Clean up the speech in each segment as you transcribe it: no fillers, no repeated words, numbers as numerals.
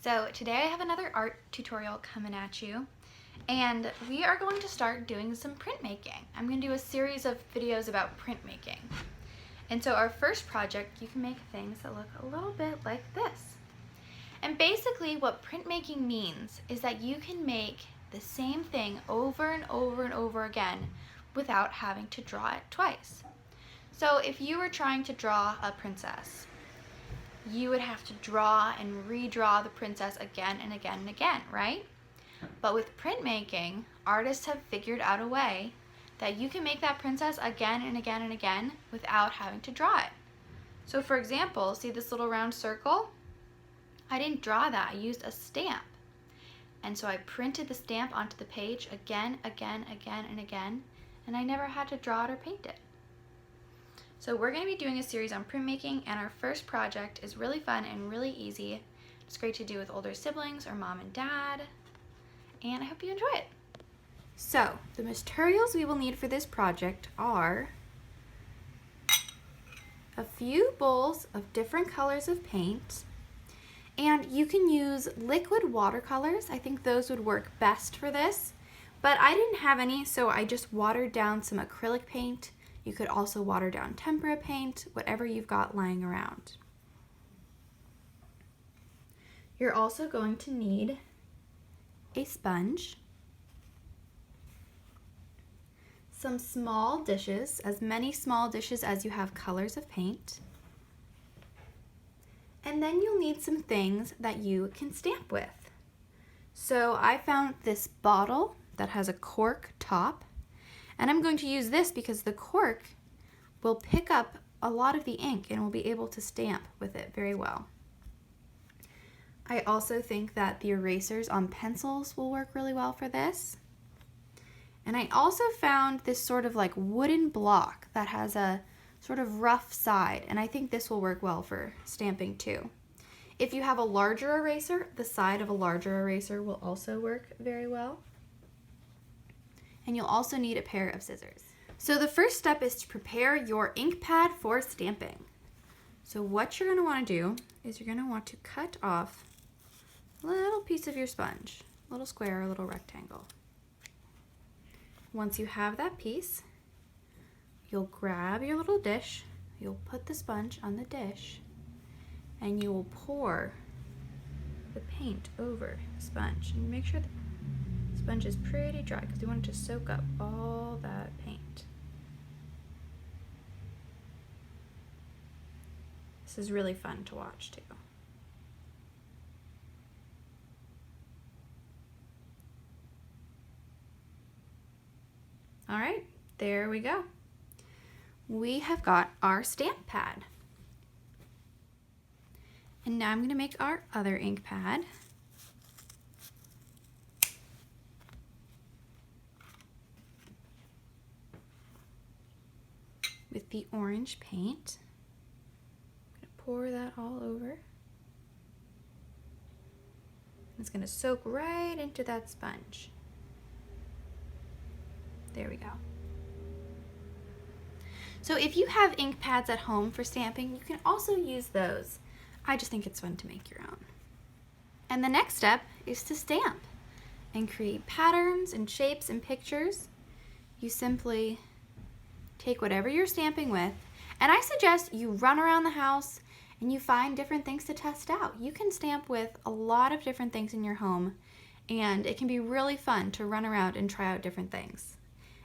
So today I have another art tutorial coming at you, and we are going to start doing some printmaking. I'm going to do a series of videos about printmaking. And so our first project, you can make things that look a little bit like this. And basically what printmaking means is that you can make the same thing over and over and over again without having to draw it twice. So if you were trying to draw a princess, you would have to draw and redraw the princess again and again and again, right? But with printmaking, artists have figured out a way that you can make that princess again and again and again without having to draw it. So for example, see this little round circle? I didn't draw that, I used a stamp. And so I printed the stamp onto the page again, again, again, and again, and I never had to draw it or paint it. So we're going to be doing a series on printmaking, and our first project is really fun and really easy. It's great to do with older siblings or mom and dad, and I hope you enjoy it. So the materials we will need for this project are a few bowls of different colors of paint, and you can use liquid watercolors. I think those would work best for this, but I didn't have any, so I just watered down some acrylic paint. You could also water down tempera paint, whatever you've got lying around. You're also going to need a sponge, some small dishes, as many small dishes as you have colors of paint, and then you'll need some things that you can stamp with. So I found this bottle that has a cork top, and I'm going to use this because the cork will pick up a lot of the ink and will be able to stamp with it very well. I also think that the erasers on pencils will work really well for this. And I also found this sort of like wooden block that has a sort of rough side, and I think this will work well for stamping too. If you have a larger eraser, the side of a larger eraser will also work very well. And you'll also need a pair of scissors. So the first step is to prepare your ink pad for stamping. So what you're going to want to do is you're going to want to cut off a little piece of your sponge, a little square, a little rectangle. Once you have that piece, you'll grab your little dish, you'll put the sponge on the dish, and you will pour the paint over the sponge. And make sure the sponge is pretty dry because you want it to soak up all that paint. This is really fun to watch too. All right, there we go. We have got our stamp pad. And now I'm going to make our other ink pad. With the orange paint. I'm going to pour that all over. It's going to soak right into that sponge. There we go. So if you have ink pads at home for stamping, you can also use those. I just think it's fun to make your own. And the next step is to stamp and create patterns and shapes and pictures. You simply take whatever you're stamping with, and I suggest you run around the house and you find different things to test out. You can stamp with a lot of different things in your home, and it can be really fun to run around and try out different things.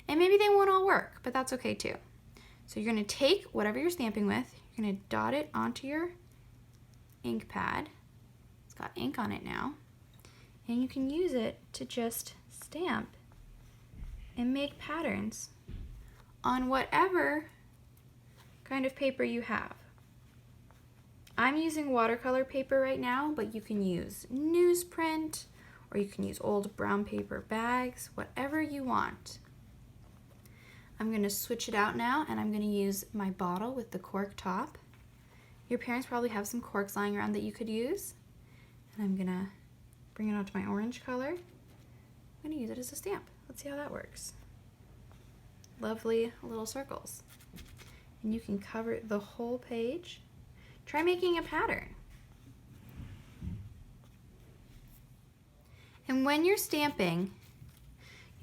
And maybe they won't all work, but that's okay too. So you're going to take whatever you're stamping with, you're going to dot it onto your ink pad. It's got ink on it now. And you can use it to just stamp and make patterns on whatever kind of paper you have. I'm using watercolor paper right now, but you can use newsprint, or you can use old brown paper bags, whatever you want. I'm going to switch it out now, and I'm going to use my bottle with the cork top. Your parents probably have some corks lying around that you could use. And I'm going to bring it onto my orange color. I'm going to use it as a stamp. Let's see how that works. Lovely little circles. And you can cover the whole page. Try making a pattern. And when you're stamping,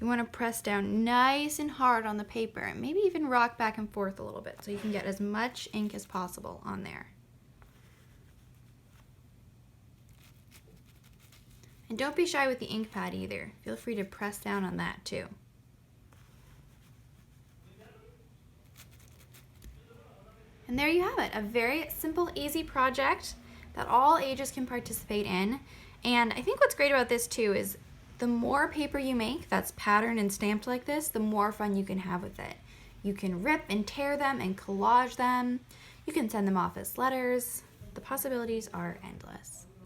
you want to press down nice and hard on the paper and maybe even rock back and forth a little bit so you can get as much ink as possible on there. And don't be shy with the ink pad either. Feel free to press down on that too. And there you have it, a very simple, easy project that all ages can participate in. And I think what's great about this too is the more paper you make that's patterned and stamped like this, the more fun you can have with it. You can rip and tear them and collage them. You can send them off as letters. The possibilities are endless.